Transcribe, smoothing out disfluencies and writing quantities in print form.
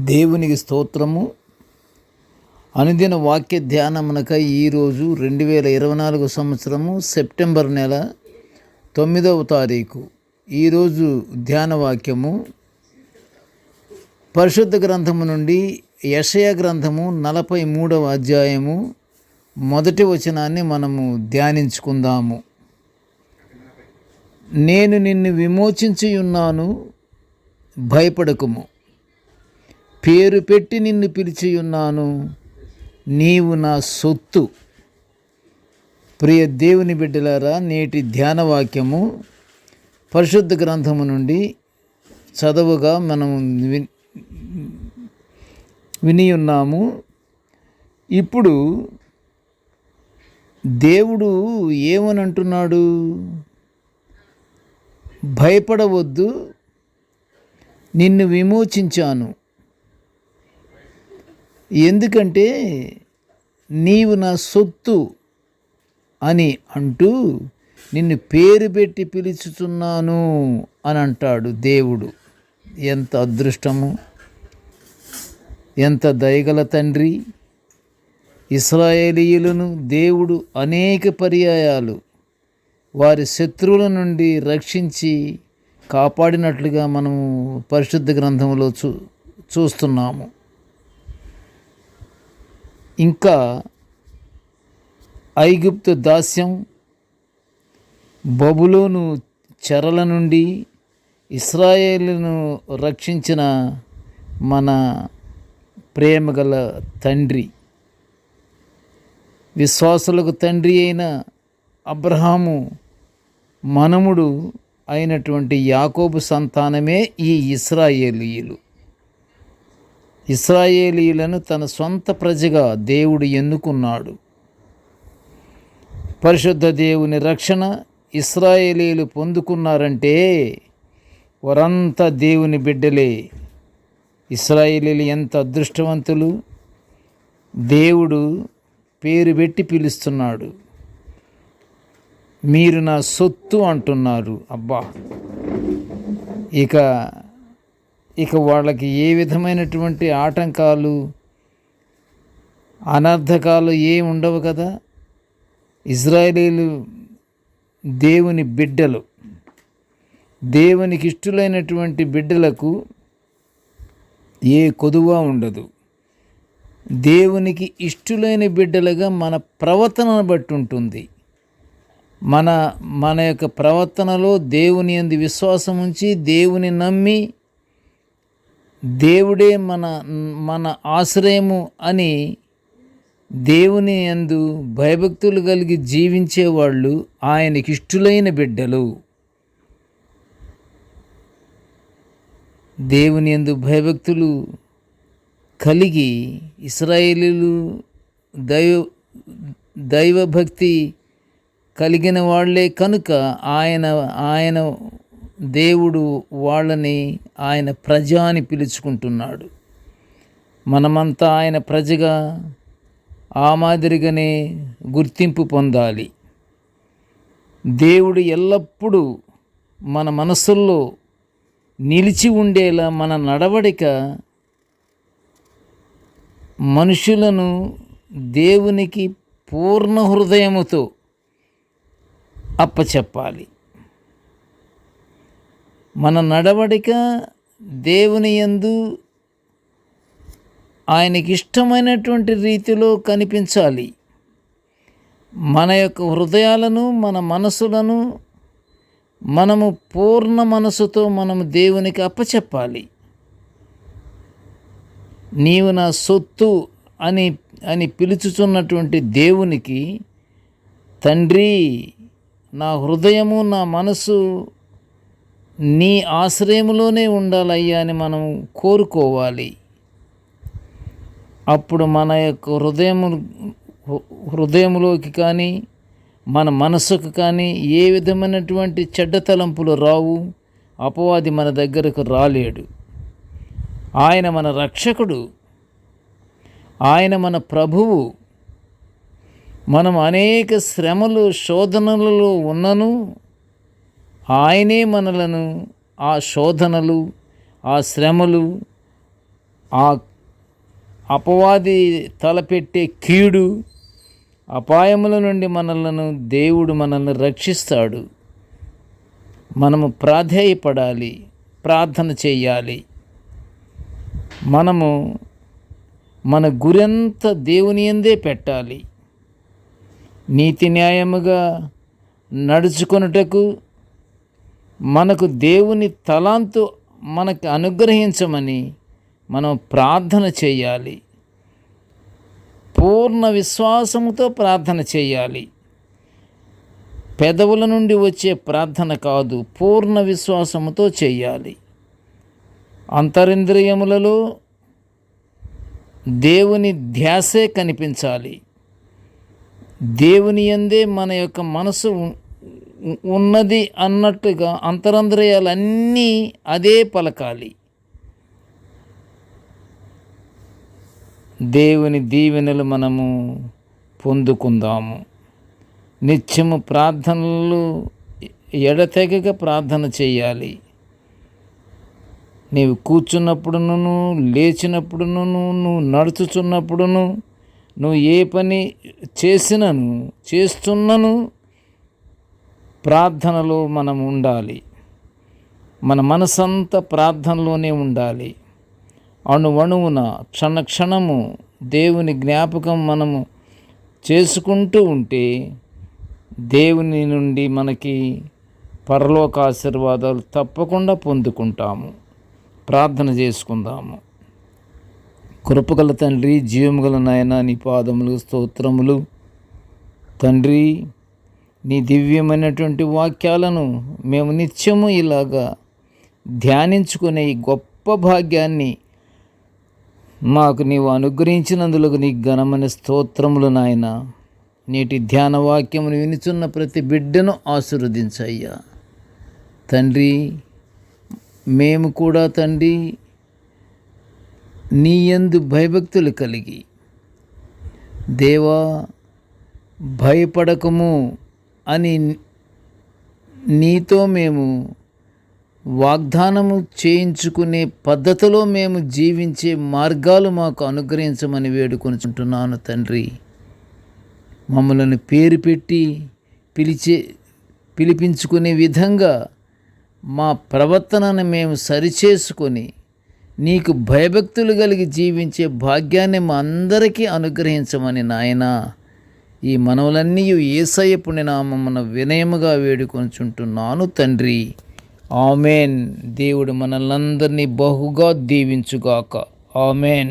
దేవునికి స్తోత్రము. అనుదిన వాక్య ధ్యానమునకై ఈరోజు 2024 సంవత్సరము సెప్టెంబర్ నెల 9వ తారీఖు. ఈరోజు ధ్యాన వాక్యము పరిశుద్ధ గ్రంథము నుండి యెషయా గ్రంథము 43వ అధ్యాయము మొదటి వచనాన్ని మనము ధ్యానించుకుందాము. నేను నిన్ను విమోచించి ఉన్నాను, భయపడకుము. పేరు పెట్టి నిన్ను పిలిచియున్నాను, నీవు నా సొత్తు. ప్రియ దేవుని బిడ్డలారా, నేటి ధ్యాన వాక్యము పరిశుద్ధ గ్రంథము నుండి చదువుగా మనము విని ఉన్నాము. ఇప్పుడు దేవుడు ఏమని అంటున్నాడు? భయపడవద్దు, నిన్ను విమోచించాను. ఎందుకంటే నీవు నా సొత్తు అని అంటూ నిన్ను పేరు పెట్టి పిలుచుతున్నాను అని అంటాడు దేవుడు. ఎంత అదృష్టము, ఎంత దయగల తండ్రి! ఇశ్రాయేలీయులను దేవుడు అనేక పర్యాయాలు వారి శత్రువుల నుండి రక్షించి కాపాడినట్లుగా మనము పరిశుద్ధ గ్రంథంలో చూస్తున్నాము. ఇంకా ఐగుప్తు దాస్యం, బబులోను చెరల నుండి ఇశ్రాయేలును రక్షించిన మన ప్రేమగల తండ్రి, విశ్వాసులకు తండ్రి అయిన అబ్రహాము మనుమడు అయినటువంటి యాకోబు సంతానమే ఈ ఇశ్రాయేలీయులు. ఇశ్రాయేలీయులను తన సొంత ప్రజగా దేవుడు ఎన్నుకున్నాడు. పరిశుద్ధ దేవుని రక్షణ ఇశ్రాయేలీయులు పొందుకున్నారంటే వారంతా దేవుని బిడ్డలే. ఇశ్రాయేలీయులు ఎంత అదృష్టవంతులు! దేవుడు పేరు పెట్టి పిలుస్తున్నాడు. మీరు నా సొత్తు అంటున్నారు. అబ్బా, ఇక వాళ్ళకి ఏ విధమైనటువంటి ఆటంకాలు, అనర్థకాలు ఏమి ఉండవు కదా. ఇశ్రాయేలీయులు దేవుని బిడ్డలు. దేవునికి ఇష్టలైనటువంటి బిడ్డలకు ఏ కొదువ ఉండదు. దేవునికి ఇష్టలైన బిడ్డలుగా మన ప్రవర్తనను బట్టి ఉంటుంది. మన యొక్క ప్రవర్తనలో దేవుని యందు విశ్వాసం ఉంచి, దేవుని నమ్మి, దేవుడే మన ఆశ్రయము అని దేవుని యందు భయభక్తులు కలిగి జీవించేవాళ్ళు ఆయనకి ఇష్టలైన బిడ్డలు. దేవుని యందు భయభక్తులు కలిగి ఇశ్రాయేలీయులు దైవభక్తి కలిగిన వాళ్ళే కనుక ఆయన దేవుడు వాళ్ళని ఆయన ప్రజ అని పిలుచుకుంటున్నాడు. మనమంతా ఆయన ప్రజగా ఆ మాదిరిగానే గుర్తింపు పొందాలి. దేవుడు ఎల్లప్పుడూ మన మనసుల్లో నిలిచి ఉండేలా మన నడవడిక మనుషులను దేవునికి పూర్ణ హృదయముతో అప్పచెప్పాలి. మన నడవడిక దేవుని యందు ఆయనకి ఇష్టమైనటువంటి రీతిలో కనిపించాలి. మన యొక్క హృదయాలను, మన మనసులను మనము పూర్ణ మనసుతో మనము దేవునికి అప్పచెప్పాలి. నీవు నా సొత్తు అని పిలుచుచున్నటువంటి దేవునికి, తండ్రి, నా హృదయము, నా మనసు నీ ఆశ్రయములోనే ఉండాలయ్యా అని మనం కోరుకోవాలి. అప్పుడు మన యొక్క హృదయములోకి కానీ మన మనసుకు కానీ ఏ విధమైనటువంటి చెడ్డ తలంపులు రావు. అపవాది మన దగ్గరకు రాలేడు. ఆయన మన రక్షకుడు, ఆయన మన ప్రభువు. మనం అనేక శ్రమలు, శోధనలలో ఉన్నను ఆయనే మనలను ఆ శోధనలు, ఆ శ్రమలు, ఆ అపవాది తలపెట్టే కీడు అపాయముల నుండి దేవుడు మనల్ని రక్షిస్తాడు. మనము ప్రాధేయపడాలి, ప్రార్థన చేయాలి. మనము మన గురంతా దేవుని యందే పెట్టాలి. నీతి న్యాయముగా నడుచుకొనుటకు మనకు దేవుని తలాంతు మనకు అనుగ్రహించమని మనం ప్రార్థన చేయాలి. పూర్ణ విశ్వాసముతో ప్రార్థన చేయాలి. పెదవుల నుండి వచ్చే ప్రార్థన కాదు, పూర్ణ విశ్వాసముతో చేయాలి. అంతరింద్రియములలో దేవుని ధ్యాసే కనిపించాలి. దేవుని యందే మన యొక్క మనసు ఉన్నది అన్నట్టుగా అంతరంద్రియాలన్నీ అదే పలకాలి. దేవుని దీవెనలు మనము పొందుకుందాము. నిత్యము ప్రార్థనలు ఎడతెగక ప్రార్థన చేయాలి. నీవు కూర్చున్నప్పుడును, లేచినప్పుడును, నువ్వు నడుచుచున్నప్పుడును, నువ్వు ఏ పని చేస్తున్నను ప్రార్థనలో మనం ఉండాలి. మన మనసంతా ప్రార్థనలోనే ఉండాలి. అణువణువున క్షణము దేవుని జ్ఞాపకం మనము చేసుకుంటూ ఉంటే దేవుని నుండి మనకి పరలోక ఆశీర్వాదాలు తప్పకుండా పొందుకుంటాము. ప్రార్థన చేసుకుందాము. కృపగల తండ్రి, జీవముగల నాయన, నీ పాదములు స్తోత్రములు. తండ్రి, నీ దివ్యమైనటువంటి వాక్యాలను మేము నిత్యము ఇలాగా ధ్యానించుకునే ఈ గొప్ప భాగ్యాన్ని మాకు నీవు అనుగ్రహించినందులకు నీ ఘనమైన స్తోత్రములు నాయన. నేటి ధ్యాన వాక్యమును వినుచున్న ప్రతి బిడ్డను ఆశీర్వదించయ్యా. తండ్రి, మేము కూడా తండ్రి నీ యందు భయభక్తులు కలిగి, దేవా భయపడకము అని నీతో మేము వాగ్దానము చేయించుకునే పద్ధతిలో మేము జీవించే మార్గాలు మాకు అనుగ్రహించమని వేడుకొనుచుంటున్నాను తండ్రి. మమ్మల్ని పేరు పెట్టి పిలిపించుకునే విధంగా మా ప్రవర్తనను మేము సరిచేసుకొని నీకు భయభక్తులు కలిగి జీవించే భాగ్యాన్ని మా అందరికీ అనుగ్రహించమని నాయన ఈ మనవులన్నీ యేసయ్య పుణ్యనామమున వినయముగా వేడుకొనుచుంటున్నాను తండ్రి. ఆమెన్. దేవుడు మనల్నందరినీ బహుగా దీవించుగాక. ఆమెన్.